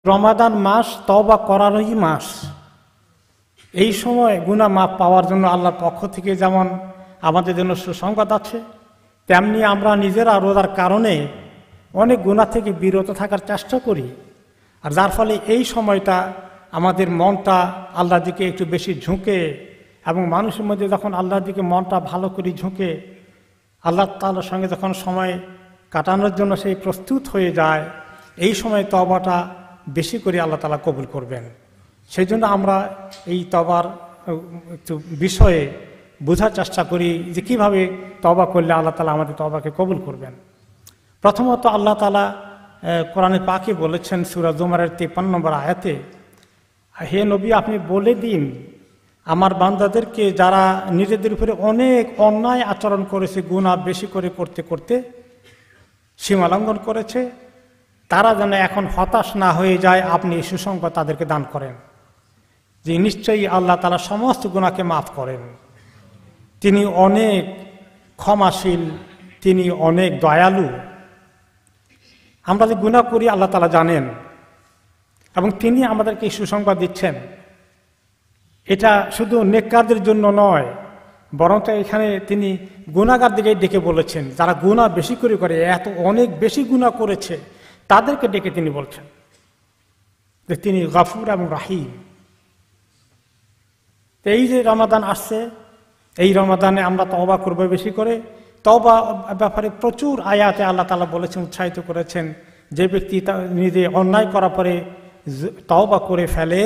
রমাদান মাস তওবা করারই মাস। এই সময় গুনাহ মাফ পাওয়ার জন্য আল্লাহর পক্ষ থেকে যেমন আমাদের জন্য সুসংবাদ আছে, তেমনি আমরা নিজেরা রোজার কারণে অনেক গুনাহ থেকে বিরত থাকার চেষ্টা করি। আর যার ফলে এই সময়টা আমাদের মনটা আল্লাহর দিকে একটু বেশি ঝুঁকে, এবং মানুষের মধ্যে যখন আল্লাহর দিকে মনটা ভালো করে ঝুঁকে, আল্লাহ তাআলার সঙ্গে যখন সময় কাটানোর জন্য সেই প্রস্তুত হয়ে যায়, এই সময় তওবাটা বেশি করে আল্লাহ তাআলা কবুল করবেন। সেই জন্য আমরা এই তওবার একটু বিষয়ে বোঝার চেষ্টা করি যে কীভাবে তওবা করলে আল্লাহ তাআলা আমাদের তওবাকে কবুল করবেন। প্রথমত আল্লাহ তাআলা কোরআনে পাকে বলেছেন সূরা জুমারের 53 নম্বর আয়াতে, হে নবী, আপনি বলে দিন আমার বান্দাদেরকে যারা নিজেদের উপরে অনেক অন্যায় আচরণ করেছে, গুনাহ বেশি করে করতে করতে সীমা লঙ্ঘন করেছে, তারা যেন এখন হতাশ না হয়ে যায়, আপনি এই সুসংবাদ তাদেরকে দান করেন যে নিশ্চয়ই আল্লাহ তাআলা সমস্ত গুনাহকে মাফ করেন। তিনি অনেক ক্ষমাশীল, তিনি অনেক দয়ালু। আমরা যে গুনাহ করি আল্লাহ তাআলা জানেন, এবং তিনি আমাদেরকে এই সুসংবাদ দিচ্ছেন। এটা শুধু নেককারদের জন্য নয়, বরং এখানে তিনি গুনাহগারদেরকে ডেকে বলেছেন, যারা গুনাহ বেশি করে করে, এত অনেক বেশি গুনাহ করেছে, তাদেরকে ডেকে তিনি বলছেন যে তিনি গফুর এবং রাহিম। এই যে রমাদান আসছে, এই রমাদানে আমরা তওবা করব বেশি করে। তওবা ব্যাপারে প্রচুর আয়াতে আল্লাহ তাআলা বলেছেন, উৎসাহিত করেছেন, যে ব্যক্তি নিজে অন্যায় করার পরে তওবা করে ফেলে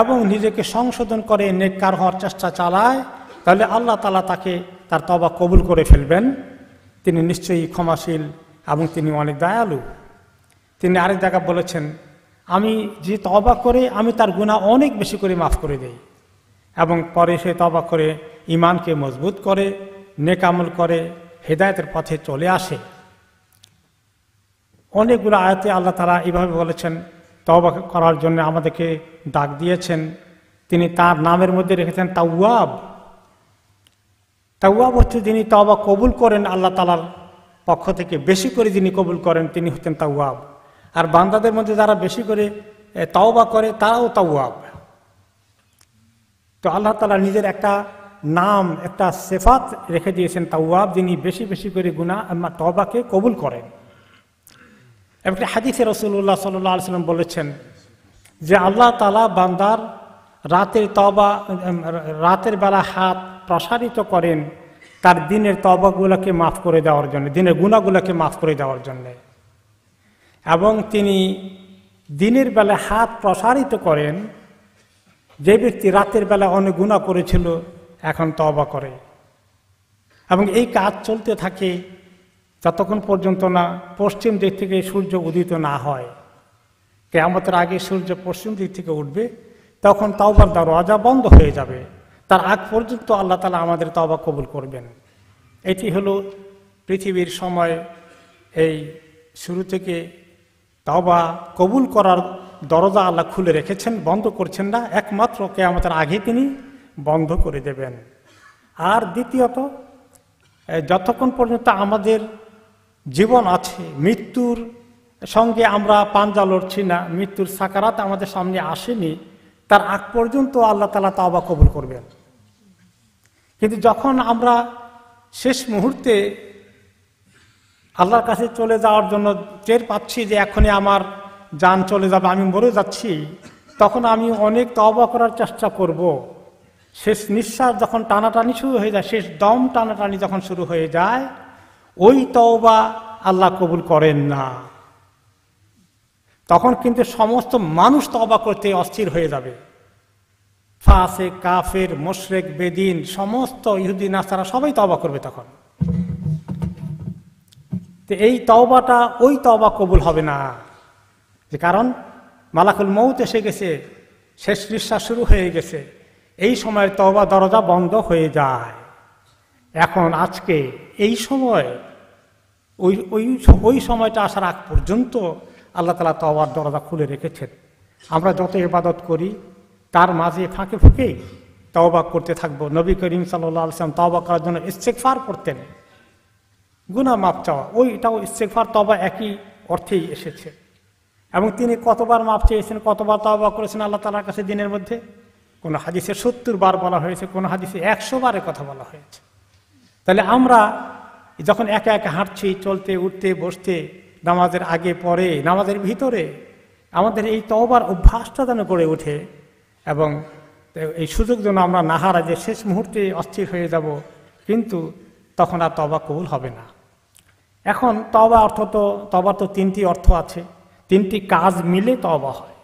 এবং নিজেকে সংশোধন করে নেককার হওয়ার চেষ্টা চালায়, তাহলে আল্লাহ তাআলা তাকে তার তওবা কবুল করে ফেলবেন। তিনি নিশ্চয়ই ক্ষমাশীল এবং তিনি অনেক দয়ালু। তিনি আরেক জায়গায় বলেছেন, আমি যে তওবা করে আমি তার গুনাহ অনেক বেশি করে মাফ করে দেই, এবং পরে সে তওবা করে ঈমানকে মজবুত করে, নেক আমল করে, হেদায়েতের পথে চলে আসে। অনেকগুলো আয়াতে আল্লাহ তাআলা এইভাবে বলেছেন, তওবা করার জন্য আমাদেরকে ডাক দিয়েছেন। তিনি তার নামের মধ্যে রেখেছেন তাওয়াব। তাওয়াব হচ্ছে যিনি তওবা কবুল করেন, আল্লাহ তাআলার পক্ষ থেকে বেশি করে যিনি কবুল করেন তিনি হচ্ছেন তাওয়াব। আর বান্দাদের মধ্যে যারা বেশি করে তওবা করে তারাও তাওয়াব। তো আল্লাহ তাআলা নিজের একটা নাম, একটা সিফাত রেখে দিয়েছেন তাওয়াব, যিনি বেশি বেশি করে গুনাহ তওবাকে কবুল করেন। একটা হাদিসে রাসূলুল্লাহ সাল্লাল্লাহু আলাইহি ওয়াসাল্লাম বলেছেন যে আল্লাহ তাআলা বান্দার রাতের বেলা হাত প্রসারিত করেন তার দিনের তওবাগুলোকে মাফ করে দেওয়ার জন্য, দিনের গুনাহগুলোকে মাফ করে দেওয়ার জন্য, এবং তিনি দিনের বেলা হাত প্রসারিত করেন যে ব্যক্তি রাতের বেলা অনেক গুনাহ করেছিল এখন তওবা করে। এবং এই কাজ চলতে থাকে যতক্ষণ পর্যন্ত না পশ্চিম দিক থেকে সূর্য উদিত না হয়। কিয়ামতের আগে সূর্য পশ্চিম দিক থেকে উঠবে, তখন তওবার দরওয়াজা বন্ধ হয়ে যাবে। তার আগ পর্যন্ত আল্লাহ তাআলা আমাদের তওবা কবুল করবেন। এটি হলো পৃথিবীর সময়, এই শুরু থেকে তওবা কবুল করার দরজা আল্লাহ খুলে রেখেছেন, বন্ধ করছেন না। একমাত্র কিয়ামতের আগে তিনি বন্ধ করে দেবেন। আর দ্বিতীয়ত, যতক্ষণ পর্যন্ত আমাদের জীবন আছে, মৃত্যুর সঙ্গে আমরা পাঞ্জা লড়ছি না, মৃত্যুর সাকারাত আমাদের সামনে আসেনি, তার আগ পর্যন্ত আল্লাহ তাআলা তওবা কবুল করবেন। কিন্তু যখন আমরা শেষ মুহূর্তে আল্লাহর কাছে চলে যাওয়ার জন্য টের পাচ্ছি যে এখনই আমার জান চলে যাবে, আমি মরে যাচ্ছি, তখন আমি অনেক তওবা করার চেষ্টা করব। শেষ নিঃশ্বাস যখন টানাটানি শুরু হয়ে যায়, শেষ দম টানাটানি যখন শুরু হয়ে যায়, ওই তওবা আল্লাহ কবুল করেন না। তখন কিন্তু সমস্ত মানুষ তওবা করতে অস্থির হয়ে যাবে। ফাসিক, কাফের, মুশরিক, বেদিন, সমস্ত ইহুদি নাসারা সবাই তওবা করবে তখন। তো এই তওবাটা ওই তওবা কবুল হবে না, যে কারণ মালাকুল মউত এসে গেছে, শেষ নিঃশ্বাস শুরু হয়ে গেছে। এই সময় তওবা দরজা বন্ধ হয়ে যায়। এখন আজকে এই সময়, ওই সময়টা আসার আগ পর্যন্ত আল্লাহ তাআলা তওবার দরজা খুলে রেখেছেন। আমরা যত ইবাদত করি তার মাঝে ফাঁকে ফাঁকে তওবা করতে থাকবো। নবী করিম সাল্লাল্লাহু আলাইহি ওয়াসাল্লাম তওবা করার জন্য ইস্তেগফার করতেন, গুনাহ মাফ চাওয়া, ওইটাও ইস্তেগফার তওবা একই অর্থেই এসেছে। এবং তিনি কতবার মাপ চেয়েছেন, কতবার তওবা করেছেন আল্লাহ তাআলার কাছে দিনের মধ্যে? কোনো হাদিসে 70 বার বলা হয়েছে, কোনো হাদিসে 100 বারের কথা বলা হয়েছে। তাহলে আমরা যখন একা একা হাঁটছি, চলতে উঠতে বসতে, নামাজের আগে পরে, নামাজের ভিতরে, আমাদের এই তওবার অভ্যাসটা যেন গড়ে ওঠে এবং এই সুযোগ যেন আমরা না হারাই যে শেষ মুহূর্তে অস্থির হয়ে যাব, কিন্তু তখন আর তওবা কবুল হবে না। এখন তওবা অর্থ তো, তওবার তো 3টি অর্থ আছে, 3টি কাজ মিলে তওবা হয়।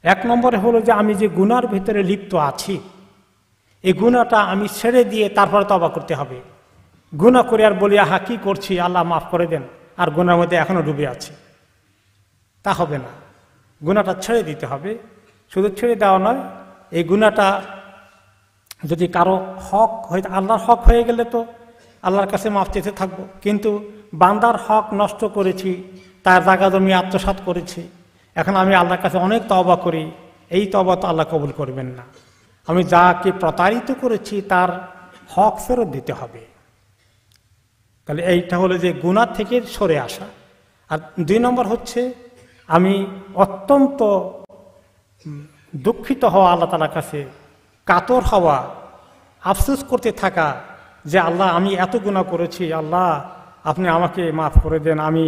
1 নম্বরে হলো যে আমি যে গুনার ভিতরে লিপ্ত আছি, এই গুনাহটা আমি ছেড়ে দিয়ে তারপরে তওবা করতে হবে। গুনাহ করে আর বলি আহা কি করছি, আল্লাহ মাফ করে দেন, আর গুনার মধ্যে এখনো ডুবে আছি, তা হবে না। গুনাহটা ছেড়ে দিতে হবে। শুধু ছেড়ে দেওয়া নয়, এই গুনাহটা যদি কারো হক হয়ে, আল্লাহর হক হয়ে গেলে তো আল্লাহর কাছে মাফ চেতে থাকবো, কিন্তু বান্দার হক নষ্ট করেছি, তার জায়গা জমি আত্মসাৎ করেছি, এখন আমি আল্লাহর কাছে অনেক তওবা করি, এই তওবা তো আল্লাহ কবুল করবেন না। আমি যাকে প্রতারিত করেছি তার হক ফেরত দিতে হবে। তাহলে এইটা হলো যে গুনাহ থেকে সরে আসা। আর 2 নম্বর হচ্ছে আমি অত্যন্ত দুঃখিত হওয়া আল্লাহ তাআলার কাছে, কাতর হওয়া, আফসোস করতে থাকা যে আল্লাহ আমি এত গুনাহ করেছি, আল্লাহ আপনি আমাকে মাফ করে দেন, আমি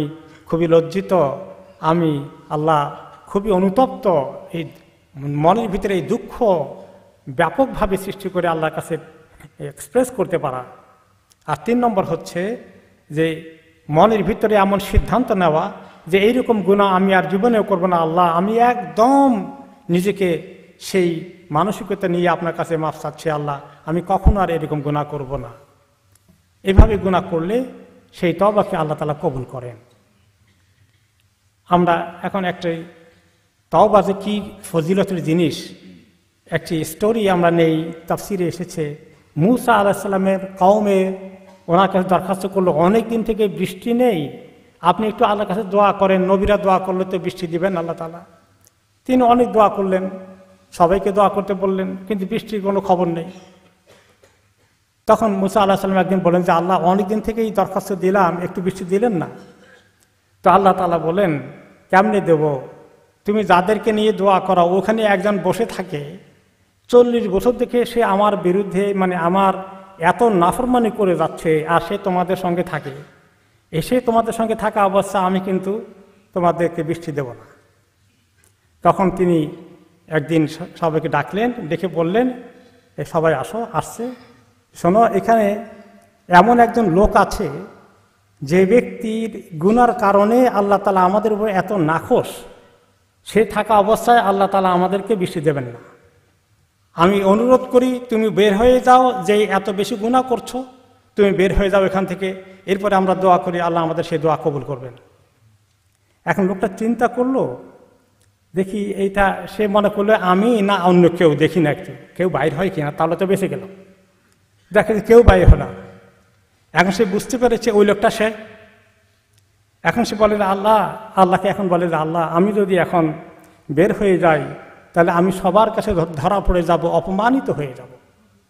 খুবই লজ্জিত, আমি আল্লাহ খুবই অনুতপ্ত। এই মনের ভিতরে এই দুঃখ ব্যাপকভাবে সৃষ্টি করে আল্লাহর কাছে এক্সপ্রেস করতে পারা। আর 3 নম্বর হচ্ছে যে মনের ভিতরে এমন সিদ্ধান্ত নেওয়া যে এইরকম গুনাহ আমি আর জীবনেও করব না, আল্লাহ আমি একদম নিজেকে সেই মানসিকতা নিয়ে আপনার কাছে মাফ চাচ্ছি, আল্লাহ আমি কখনো আর এরকম গুনাহ করব না। এভাবে গুনাহ করলে সেই তওবাকে আল্লাহ তাআলা কবুল করেন। আমরা এখন একটি তওবা যে কি ফজিলতের জিনিস, একটি স্টোরি আমরা নেই, তাফসিরে এসেছে। মূসা আলাইহিস সালামের কওমে ওনার কাছে দরখাস্ত করলো, অনেক দিন থেকে বৃষ্টি নেই, আপনি একটু আল্লাহর কাছে দোয়া করেন, নবীরা দোয়া করলে তো বৃষ্টি দিবেন আল্লাহ তাআলা। তিনি অনেক দোয়া করলেন, সবাইকে দোয়া করতে বললেন, কিন্তু বৃষ্টির কোনো খবর নেই। তখন মূসা আলাইহিস সালাম একদিন বলেন যে আল্লাহ অনেকদিন থেকেই দরখাস্ত দিলাম, একটু বৃষ্টি দিলেন না। তো আল্লাহ তাআলা বলেন কেমনে দেব, তুমি যাদেরকে নিয়ে দোয়া করো ওখানে একজন বসে থাকে 40 বছর থেকে সে আমার বিরুদ্ধে, মানে আমার এত নাফরমানি করে যাচ্ছে, আর সে তোমাদের সঙ্গে থাকে, এসে তোমাদের সঙ্গে থাকা অবস্থা আমি কিন্তু তোমাদেরকে বৃষ্টি দেব না। তখন তিনি একদিন সবাইকে ডাকলেন, ডেকে বললেন সবাই আসো। আসছে, শোনো এখানে এমন একজন লোক আছে যে ব্যক্তির গুনার কারণে আল্লাহ তাআলা আমাদের উপর এত নাখোশ, সে থাকা অবস্থায় আল্লাহ তাআলা আমাদেরকে বৃষ্টি দেবেন না। আমি অনুরোধ করি তুমি বের হয়ে যাও, যে এত বেশি গুনাহ করছো তুমি বের হয়ে যাও এখান থেকে, এরপরে আমরা দোয়া করি আল্লাহ আমাদের সেই দোয়া কবুল করবেন। এখন লোকটা চিন্তা করলো, দেখি এইটা, সে মনে করলো আমি না অন্য কেউ, দেখি না একটু কেউ বাইর হয় কিনা, তাহলে তো বেঁচে গেল। দেখে যে কেউ বাইর হলো না। এখন সে বুঝতে পেরেছে ওই লোকটা সে। এখন সে বলে আল্লাহকে এখন বলে যে আল্লাহ আমি যদি এখন বের হয়ে যাই তাহলে আমি সবার কাছে ধরা পড়ে যাব, অপমানিত হয়ে যাব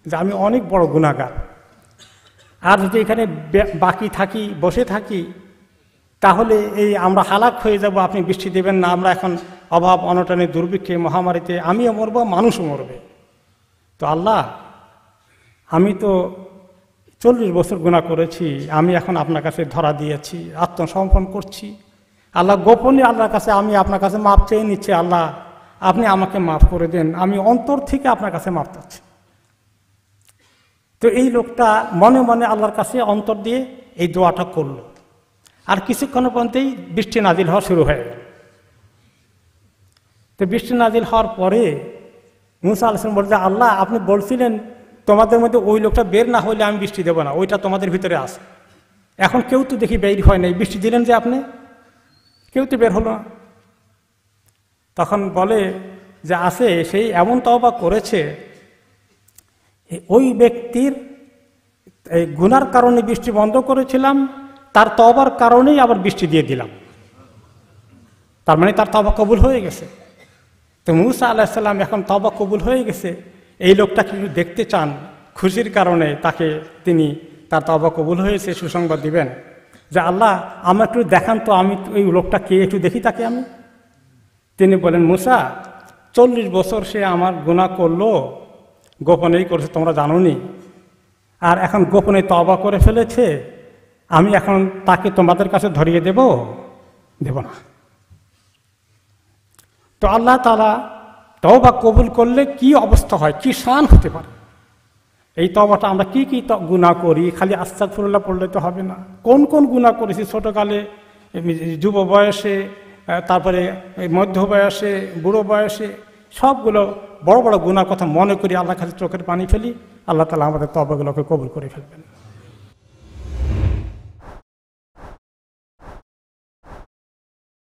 যে আমি অনেক বড় গুনাহগার। আর যদি এখানে বাকি থাকি, বসে থাকি, তাহলে এই আমরা হালাক হয়ে যাব, আপনি বৃষ্টি দেবেন না, আমরা এখন অভাব অনটনে দুর্ভিক্ষে মহামারীতে আমিও মরব, মানুষও মরবে। তো আল্লাহ আমি তো 40 বছর গুনাহ করেছি, আমি এখন আপনার কাছে ধরা দিয়েছি, আত্মসমর্পণ করছি, আল্লাহ গোপনে আল্লাহর কাছে আমি আপনার কাছে মাপ চেয়ে নিচ্ছি, আল্লাহ আপনি আমাকে মাফ করে দেন, আমি অন্তর থেকে আপনার কাছে মাপ চাচ্ছি। তো এই লোকটা মনে মনে আল্লাহর কাছে অন্তর দিয়ে এই দোয়াটা করলো। আর কিছুক্ষণের পর্যন্তই বৃষ্টি নাজিল হওয়া শুরু হয়ে গেল। তো বৃষ্টি নাজিল হওয়ার পরে মূসা আলাইহিস সালাম বলছে আল্লাহ আপনি বলছিলেন তোমাদের মধ্যে ওই লোকটা বের না হইলে আমি বৃষ্টি দেব না, ওইটা তোমাদের ভিতরে আছে, এখন কেউ তো দেখি বের হয় নাই, বৃষ্টি দিলেন যে আপনি, কেউ তো বের হলো না। তখন বলে যে আছে, সেই এমন তওবা করেছে, ওই ব্যক্তির এই গুনার কারণে বৃষ্টি বন্ধ করেছিলাম, তার তওবার কারণেই আবার বৃষ্টি দিয়ে দিলাম, তার মানে তার তওবা কবুল হয়ে গেছে। তো মূসা আলাইহিস সালাম এখন তওবা কবুল হয়ে গেছে, এই লোকটাকে দেখতে চান, খুশির কারণে তাকে তিনি তার তওবা কবুল হয়েছে সুসংবাদ দিবেন যে আল্লাহ আমার একটু দেখান তো, আমি এই লোকটা কে, একটু দেখি তাকে আমি। তিনি বলেন, মুসা 40 বছর সে আমার গুনাহ করলো, গোপনেই করেছে, তোমরা জানোনি, আর এখন গোপনে তওবা করে ফেলেছে, আমি এখন তাকে তোমাদের কাছে ধরিয়ে দেব না। তো আল্লাহ তাআলা তওবা কবুল করলে কি অবস্থা হয়, কি শান হতে পারে। এই তওবাটা আমরা কি কি গুনাহ করি, খালি আস্তাগফিরুল্লাহ পড়লে তো হবে না। কোন কোন গুনাহ করেছি ছোটকালে, যুব বয়সে, তারপরে মধ্য বয়সে, বুড়ো বয়সে, সবগুলো বড় বড় গুনার কথা মনে করি, আল্লাহর কাছে চোখের পানি ফেলি, আল্লাহ তাআলা আমাদের তওবাগুলোকে কবুল করে ফেলবেন।